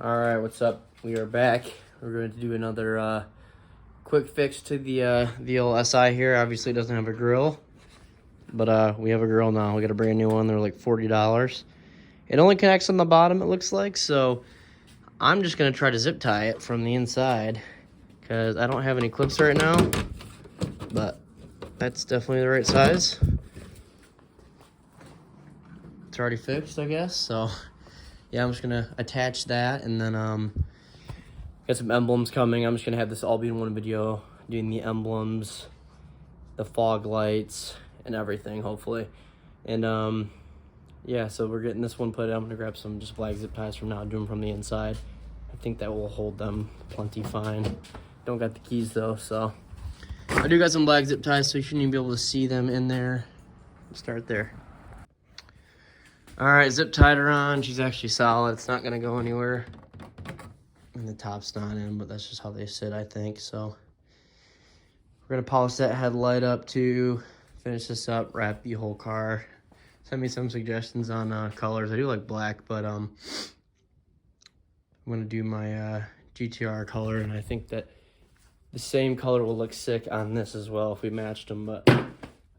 All right, what's up? We are back. We're going to do another quick fix to the old SI here. Obviously, it doesn't have a grill, but we have a grill now. We got a brand new one. They're like $40. It only connects on the bottom, it looks like. So I'm just going to try to zip tie it from the inside because I don't have any clips right now, but that's definitely the right size. It's already fixed, I guess. So yeah, I'm just gonna attach that, and then got some emblems coming. I'm just gonna have this all be in one video, doing the emblems, the fog lights, and everything, hopefully. And yeah, so we're getting this one put in. I'm gonna grab some just black zip ties from now, do them from the inside. I think that will hold them plenty fine. Don't got the keys though, so I do got some black zip ties, so you shouldn't even be able to see them in there. Let's start there. All right, zip tied her on. She's actually solid. It's not gonna go anywhere. And the top's not in, but that's just how they sit, I think. So we're gonna polish that headlight up too, finish this up, wrap the whole car. Send me some suggestions on colors. I do like black, but I'm gonna do my GTR color, and I think that the same color will look sick on this as well if we matched them, but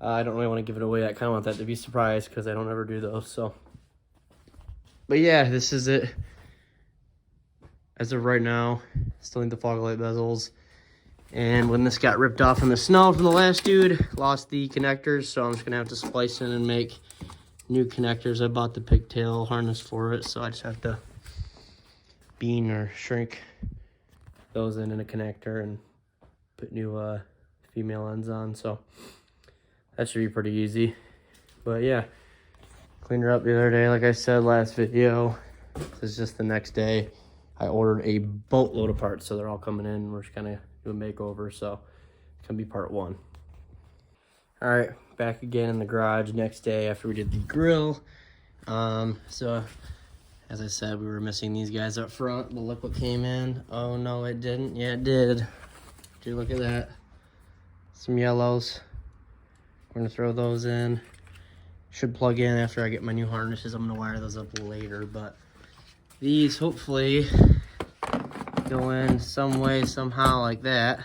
I don't really want to give it away. I kind of want that to be surprised because I don't ever do those. So, but yeah, this is it. As of right now, still need the fog light bezels. And when this got ripped off in the snow from the last dude, lost the connectors. So I'm just gonna have to splice in and make new connectors. I bought the pigtail harness for it, so I just have to bean or shrink those in a connector and put new female ends on. So that should be pretty easy. But yeah, cleaned her up the other day, like I said last video. This is just the next day. I ordered a boatload of parts, so they're all coming in. We're just gonna do a makeover, so it's gonna be part one. All right, back again in the garage next day after we did the grill. So as I said, we were missing these guys up front, but look what came in. Oh no, it didn't. Yeah, it did. Dude, look at that. Some yellows. We're gonna throw those in. Should plug in after I get my new harnesses. I'm gonna wire those up later, but these hopefully go in some way, somehow like that.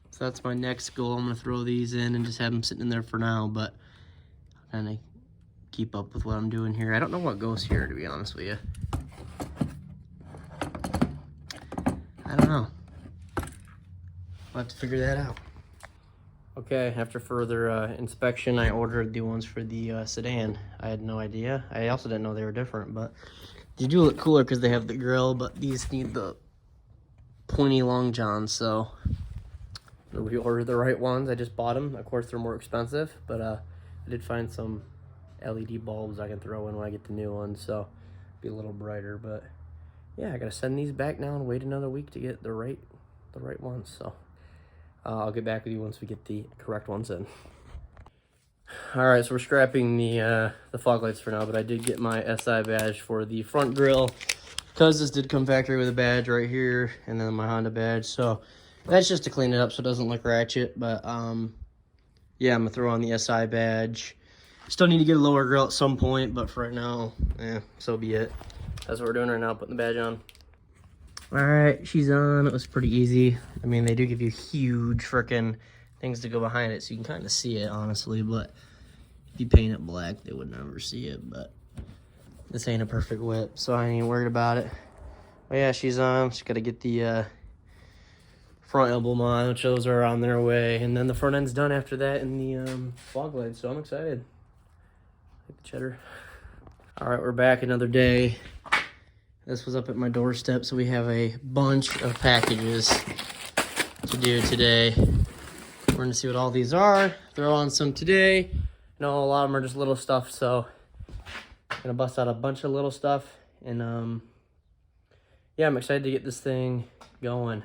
So that's my next goal. I'm gonna throw these in and just have them sitting in there for now, but I'll kind of keep up with what I'm doing here. I don't know what goes here, to be honest with you. I don't know. We'll have to figure that out. Okay, after further inspection, I ordered the ones for the sedan. I had no idea. I also didn't know they were different, but they do look cooler because they have the grill, but these need the pointy long johns, so we ordered the right ones. I just bought them. Of course, they're more expensive, but I did find some LED bulbs I can throw in when I get the new ones, so be a little brighter. But yeah, I gotta send these back now and wait another week to get the right ones, so I'll get back with you once we get the correct ones in. All right, so we're scrapping the fog lights for now, but I did get my SI badge for the front grille because this did come factory with a badge right here, and then my Honda badge. So that's just to clean it up so it doesn't look ratchet. But yeah, I'm gonna throw on the SI badge. Still need to get a lower grille at some point, but for right now, so be it. That's what we're doing right now, putting the badge on. All right, she's on. It was pretty easy. I mean, they do give you huge freaking things to go behind it, so you can kind of see it, honestly. But if you paint it black, they would never see it. But this ain't a perfect whip, so I ain't worried about it. But yeah, she's on. Just got to get the front emblem on, which those are on their way. And then the front end's done after that in the fog lights, so I'm excited. Like the cheddar. All right, we're back another day. This was up at my doorstep, so we have a bunch of packages to do today. We're gonna see what all these are. Throw on some today. I know a lot of them are just little stuff, so I'm gonna bust out a bunch of little stuff. And yeah, I'm excited to get this thing going.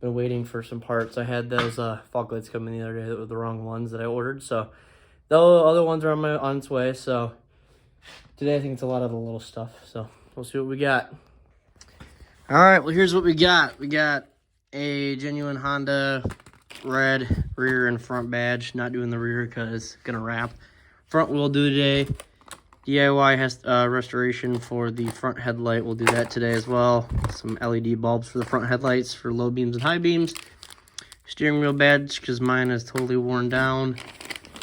Been waiting for some parts. I had those fog lights come in the other day that were the wrong ones that I ordered, so the other ones are on its way. So today I think it's a lot of the little stuff, so we'll see what we got. All right, well, here's what we got. We got a genuine Honda red rear and front badge. Not doing the rear because it's going to wrap. Front we'll do today. DIY has restoration for the front headlight. We'll do that today as well. Some LED bulbs for the front headlights for low beams and high beams. Steering wheel badge because mine is totally worn down.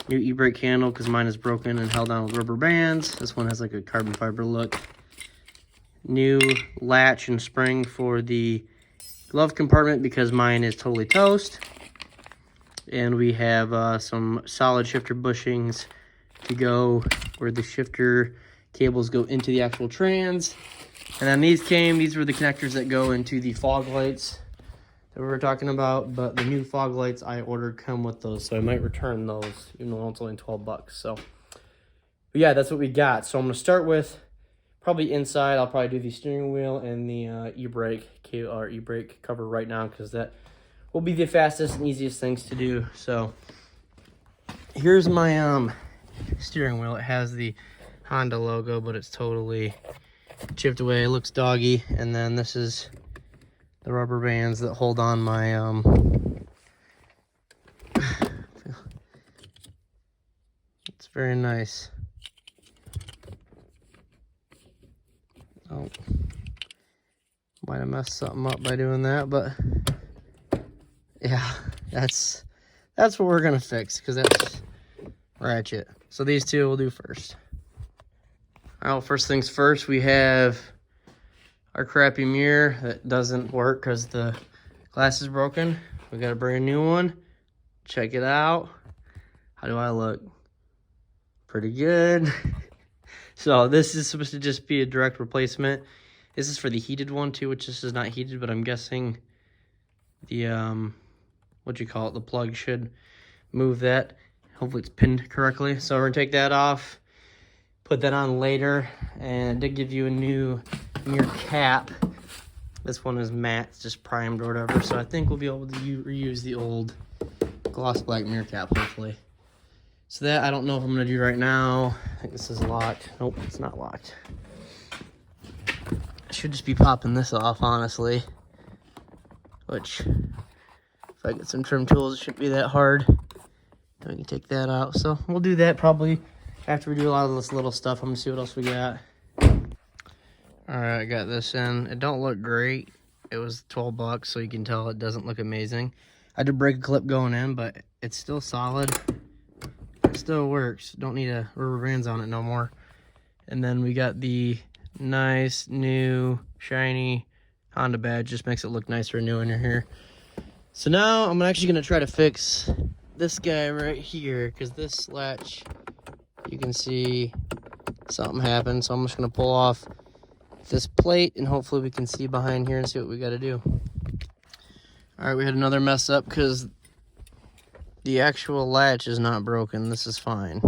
New e-brake handle because mine is broken and held on with rubber bands. This one has like a carbon fiber look. New latch and spring for the glove compartment because mine is totally toast. And we have some solid shifter bushings to go where the shifter cables go into the actual trans. And then these were the connectors that go into the fog lights that we were talking about, but the new fog lights I ordered come with those, so I might return those, even though it's only 12 bucks. So, but yeah, that's what we got. So I'm gonna start with probably inside. I'll probably do the steering wheel and the e-brake cover right now, because that will be the fastest and easiest things to do. So here's my steering wheel. It has the Honda logo, but it's totally chipped away. It looks doggy. And then this is the rubber bands that hold on my it's very nice. Oh, might have messed something up by doing that, but yeah, that's what we're gonna fix, because that's ratchet. So these two we'll do first. All right, well, first things first, we have our crappy mirror that doesn't work because the glass is broken. We got a brand new one. Check it out. How do I look? Pretty good. So this is supposed to just be a direct replacement. This is for the heated one too, which this is not heated, but I'm guessing the the plug should move that. Hopefully it's pinned correctly. So we're gonna take that off, put that on later, and it did give you a new mirror cap. This one is matte, it's just primed or whatever, so I think we'll be able to reuse the old gloss black mirror cap, hopefully. So that I don't know if I'm gonna do right now. I think this is locked. Nope, it's not locked. I should just be popping this off, honestly, which if I get some trim tools, it shouldn't be that hard. Then we can take that out. So we'll do that probably after we do a lot of this little stuff. I'm gonna see what else we got. All right, I got this in. It don't look great. It was 12 bucks, so you can tell it doesn't look amazing. I did break a clip going in, but it's still solid. It still works. Don't need a rubber bands on it no more. And then we got the nice, new, shiny Honda badge. Just makes it look nicer and new when you're here. So now I'm actually gonna try to fix this guy right here, because this latch, you can see something happened. So I'm just gonna pull off this plate and hopefully we can see behind here and see what we got to do. All right, we had another mess up because the actual latch is not broken. This is fine.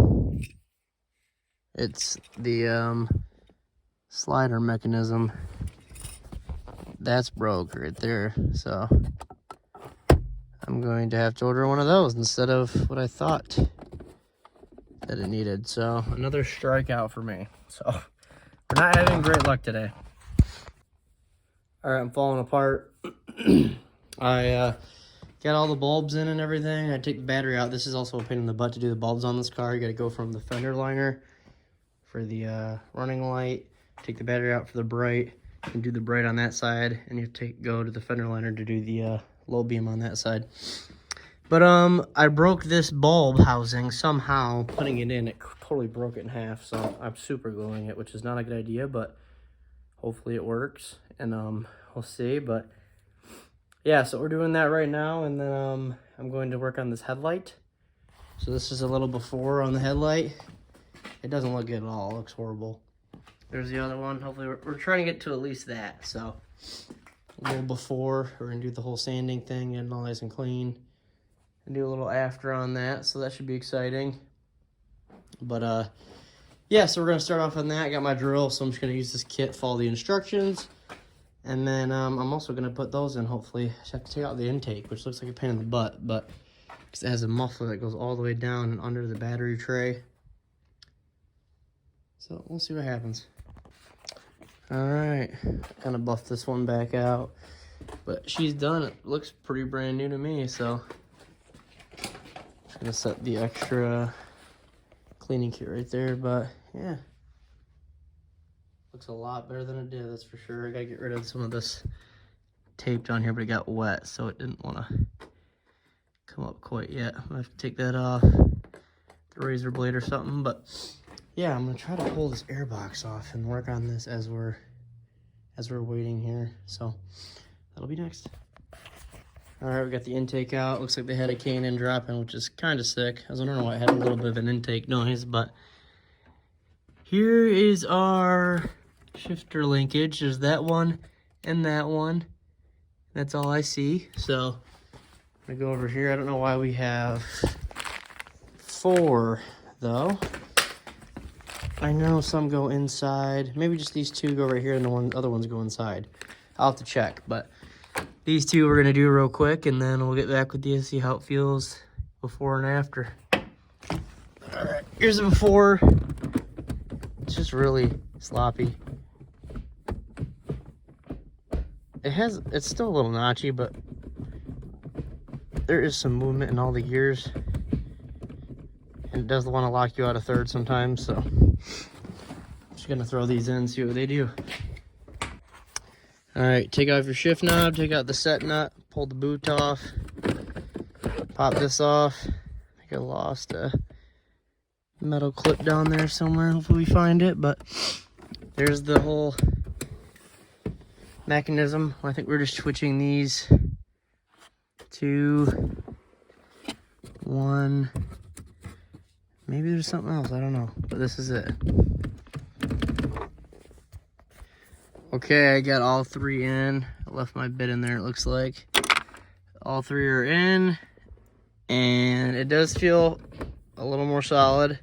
It's the slider mechanism that's broke right there. So I'm going to have to order one of those instead of what I thought that it needed. So another strikeout for me. So we're not having great luck today. All right, I'm falling apart. I got all the bulbs in and everything. I take the battery out. This is also a pain in the butt to do the bulbs on this car. You got to go from the fender liner for the running light, take the battery out for the bright, and do the bright on that side, and you go to the fender liner to do the low beam on that side. But I broke this bulb housing somehow putting it in. It totally broke it in half, so I'm super gluing it, which is not a good idea, but hopefully it works, and we'll see. But yeah, so we're doing that right now, and then I'm going to work on this headlight. So this is a little before on the headlight. It doesn't look good at all. It looks horrible. There's the other one. Hopefully we're trying to get to at least that. So a little before, we're gonna do the whole sanding thing, getting all nice and clean, and do a little after on that. So that should be exciting. But yeah, so we're gonna start off on that. I got my drill, so I'm just gonna use this kit, follow the instructions, and then I'm also gonna put those in. Hopefully, I just have to take out the intake, which looks like a pain in the butt, but because it has a muffler that goes all the way down and under the battery tray. So we'll see what happens. All right, kind of buffed this one back out, but she's done. It looks pretty brand new to me, so just gonna set the extra cleaning kit right there. But yeah, Looks a lot better than it did, that's for sure. I gotta get rid of some of this tape down here, but it got wet, so it didn't want to come up quite yet. I'm gonna have to take that off, the razor blade or something. But yeah, I'm gonna try to pull this air box off and work on this as we're waiting here. So that'll be next. All right, we got the intake out. Looks like they had a K&N drop-in, which is kind of sick. I don't know why it had a little bit of an intake noise, but here is our shifter linkage. There's that one and that one. That's all I see. So I'm gonna go over here. I don't know why we have 4 though. I know some go inside. Maybe just these 2 go right here and the other ones go inside. I'll have to check, but these 2 we're gonna do real quick, and then we'll get back with you to see how it feels before and after. All right, here's the before. It's just really sloppy. It's still a little notchy, but there is some movement in all the gears. And it does want to lock you out of third sometimes, so I'm just gonna throw these in and see what they do. All right, take off your shift knob, take out the set nut, pull the boot off, pop this off. I think I lost a metal clip down there somewhere. Hopefully we find it, but there's the whole mechanism. I think we're just switching these to 1. Maybe there's something else, I don't know, but this is it. Okay, I got all 3 in. I left my bit in there, it looks like. All 3 are in, and it does feel a little more solid.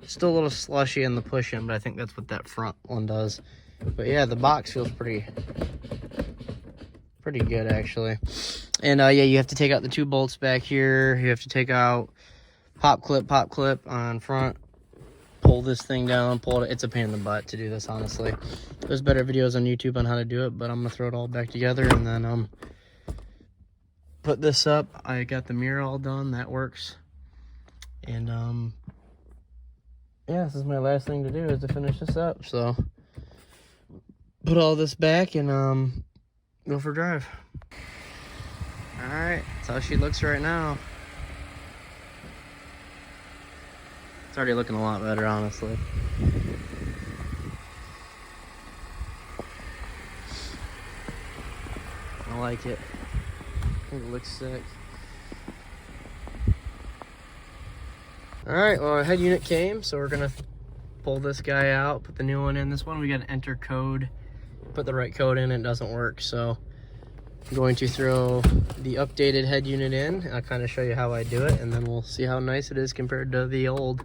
Still a little slushy in the push-in, but I think that's what that front one does. But yeah, the box feels pretty good, actually. And yeah, you have to take out the 2 bolts back here. You have to take out pop clip on front. Pull this thing down, pull it. It's a pain in the butt to do this, honestly. There's better videos on YouTube on how to do it, but I'm gonna throw it all back together and then put this up. I got the mirror all done, that works. And yeah, this is my last thing to do, is to finish this up. So put all this back and go for a drive. All right, that's how she looks right now. It's already looking a lot better, honestly. I like it. I think it looks sick. Alright, well, our head unit came, so we're gonna pull this guy out, put the new one in. This one we gotta enter code, put the right code in, it doesn't work, so I'm going to throw the updated head unit in. I'll kind of show you how I do it, and then we'll see how nice it is compared to the old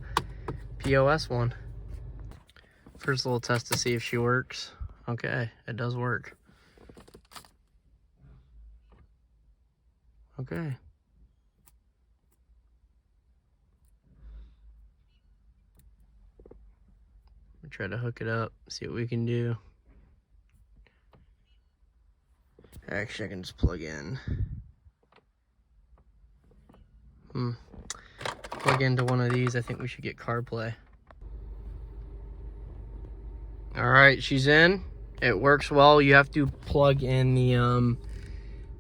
POS one. First little test to see if she works. Okay, it does work. Okay. We'll try to hook it up, see what we can do. Actually, I can just plug in. Plug into one of these. I think we should get CarPlay. All right, she's in. It works well. You have to plug in the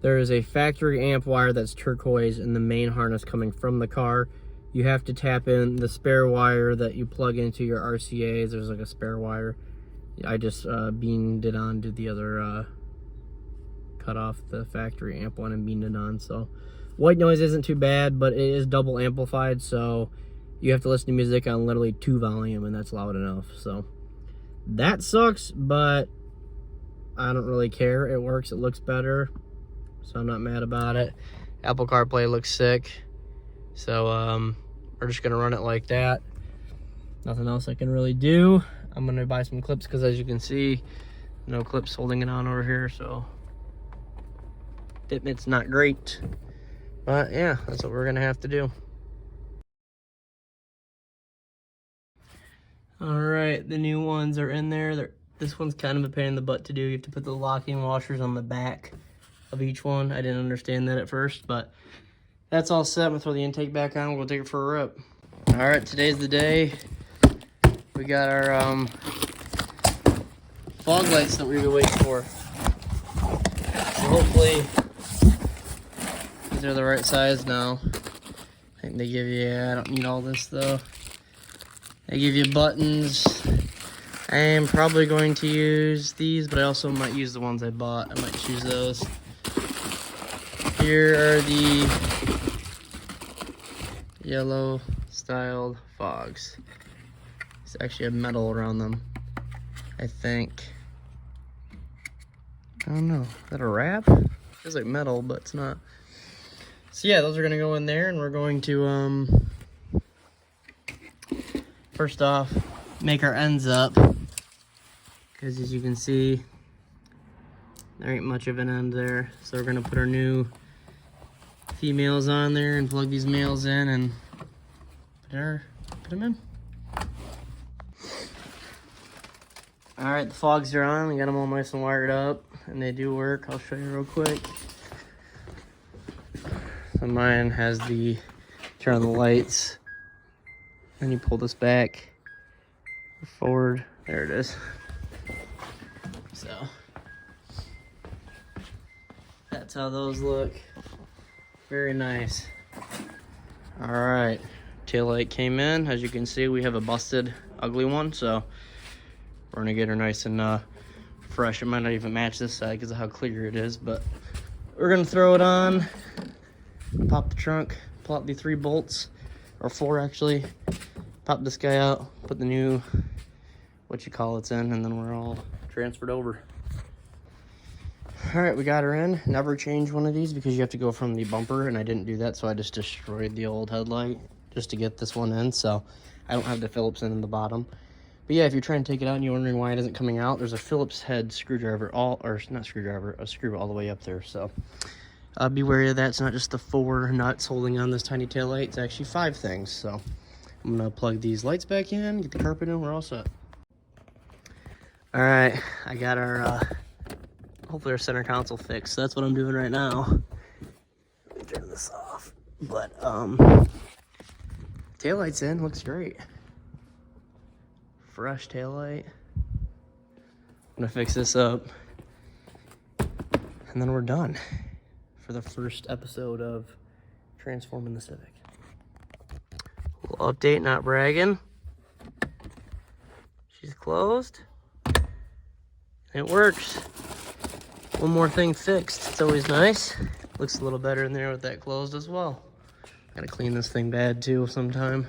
there is a factory amp wire that's turquoise in the main harness coming from the car. You have to tap in the spare wire that you plug into your RCAs. There's like a spare wire. I just beamed it on to the other cut off the factory amp one and beamed it on. So white noise isn't too bad, but it is double amplified, so you have to listen to music on literally 2 volume, and that's loud enough. So that sucks, but I don't really care. It works, it looks better, so I'm not mad about it. Apple CarPlay looks sick, so we're just gonna run it like that. Nothing else I can really do. I'm gonna buy some clips because, as you can see, no clips holding it on over here, so it's not great. But yeah, that's what we're gonna have to do. All right, the new ones are in there. This one's kind of a pain in the butt to do. You have to put the locking washers on the back of each one. I didn't understand that at first, but that's all set. I'm gonna throw the intake back on. We'll take it for a rip. All right, today's the day. We got our fog lights that we've been waiting for. So hopefully these are the right size now. I think they give you, I don't need all this though. They give you buttons. I am probably going to use these, but I also might use the ones I bought. I might choose those. Here are the yellow styled fogs. It's actually a metal around them, I think. I don't know, is that a wrap? Feels like metal, but it's not. So yeah, those are gonna go in there, and we're going to first off make our ends up, because as you can see there ain't much of an end there. So we're gonna put our new females on there and plug these males in and put them in. All right, the fogs are on. We got them all nice and wired up, and they do work. I'll show you real quick. So mine has the turn on the lights, then you pull this back, forward. There it is. So that's how those look. Very nice. All right, tail light came in. As you can see, we have a busted, ugly one, so we're gonna get her nice and fresh. It might not even match this side because of how clear it is, but we're gonna throw it on, pop the trunk, pull out the 3 bolts, or 4 actually, pop this guy out, put the new, what you call it's in, and then we're all transferred over. All right, we got her in. Never change one of these because you have to go from the bumper, and I didn't do that, so I just destroyed the old headlight just to get this one in, so I don't have the Phillips in the bottom. But yeah, if you're trying to take it out and you're wondering why it isn't coming out, there's a Phillips head screwdriver, a screw all the way up there. So be wary of that. It's not just the 4 nuts holding on this tiny tail light. It's actually 5 things. So I'm gonna plug these lights back in, get the carpet in, we're all set. All right, I got our, hopefully our center console fixed. So that's what I'm doing right now. Let me turn this off. But tail light's in, looks great. Fresh tail light. I'm gonna fix this up, and then we're done for the first episode of Transforming the Civic. Little update, not bragging. She's closed. It works. One more thing fixed. It's always nice. Looks a little better in there with that closed as well. Gotta clean this thing bad too sometime.